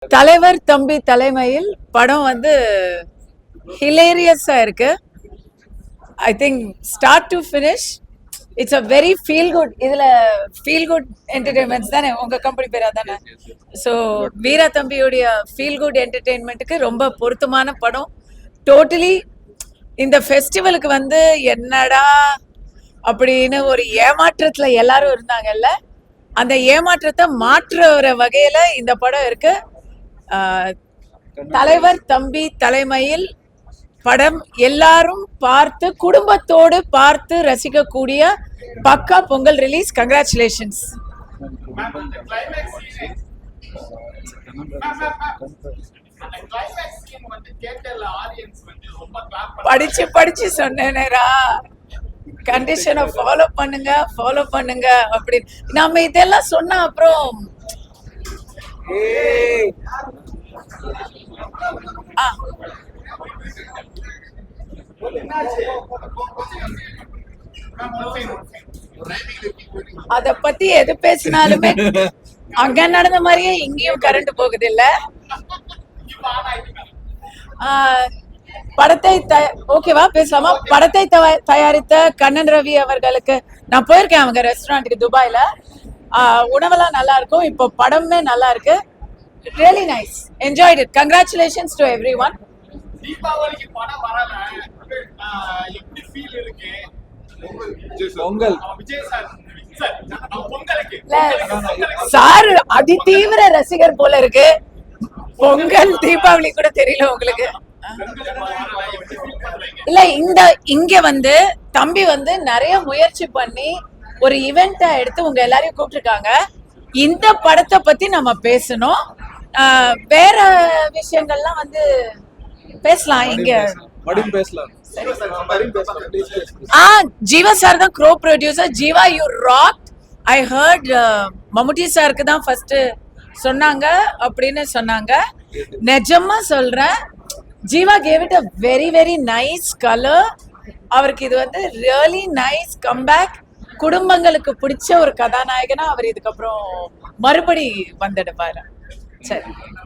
தலைவர் தம்பி தலைமையில் படம் வந்து ஹிலேரியஸா இருக்கு. I think start to finish it's a very feel good. இதுல ஃபீல் குட் என்டர்டெயின்மெண்ட்ஸ் தானே உங்க கம்பெனி பேரா தானே. ஸோ வீரா தம்பியுடைய ஃபீல் குட் என்டர்டெயின்மெண்ட்டுக்கு ரொம்ப பொருத்தமான படம். டோட்டலி இந்த ஃபெஸ்டிவலுக்கு வந்து என்னடா அப்படின்னு ஒரு ஏமாற்றத்துல எல்லாரும் இருந்தாங்கல்ல, அந்த ஏமாற்றத்தை மாற்றுற வகையில இந்த படம் இருக்கு. தலைவர் தம்பி தலைமையில் படம் எல்லாரும் பார்த்து குடும்பத்தோடு பார்த்து ரசிக்கக்கூடிய பக்கா பொங்கல் ரிலீஸ். கங்க்ராச்சுலேஷன்ஸ். படிச்சு படிச்சு சொன்னேனேரா, கண்டிஷனை ஃபாலோ பண்ணுங்க அப்படின்னு நம்ம இதெல்லாம் சொன்னா அப்புறம் அத பத்தி எது பேசினாலுமே அங்க நடந்த மாதிரியே இங்கேயும் கரண்ட் போகுது இல்ல. படத்தை ஓகேவா பேசலாமா? படத்தை தயாரித்த கண்ணன் ரவி அவர்களுக்கு நான் போயிருக்கேன் அவங்க ரெஸ்டாரண்ட்டுக்கு துபாயில. உணவெல்லாம் நல்லா இருக்கும். இப்போ படமே நல்லா இருக்கு. Really nice, enjoyed it. Congratulations to everyone. தீபாவளிக்கு படம் வரல, எப்படி ஃபீல் இருக்கு? பொங்கல் சார் அதி தீவிர ரசிகர் போல இருக்கு. பொங்கல் தீபாவளி கூட தெரியல உங்களுக்கு. இல்ல இங்க வந்து தம்பி வந்து நிறைய முயற்சி பண்ணி ஒரு ஈவெண்டா எடுத்து உங்க எல்லாரையும் கூப்பிட்டுருக்காங்க. இந்த படத்தை பத்தி நம்ம பேசணும். வேற விஷயங்கள்லாம் வந்து பேசலாம். இங்க ஜீவா சார் தான் க்ரோ producer. Jeeva you rock. I heard Mammootty சாருக்கு தான் ஃபர்ஸ்ட் சொன்னாங்க அப்படின்னு சொன்னாங்க. நிஜமா சொல்றேன், Jeeva gave it a very very nice colour. அவருக்கு இது வந்து ரியலி நைஸ் கம்பேக். குடும்பங்களுக்கு பிடிச்ச ஒரு கதாநாயகனா அவர் இதுக்கப்புறம் மறுபடி வந்துடுவாரு. சரி.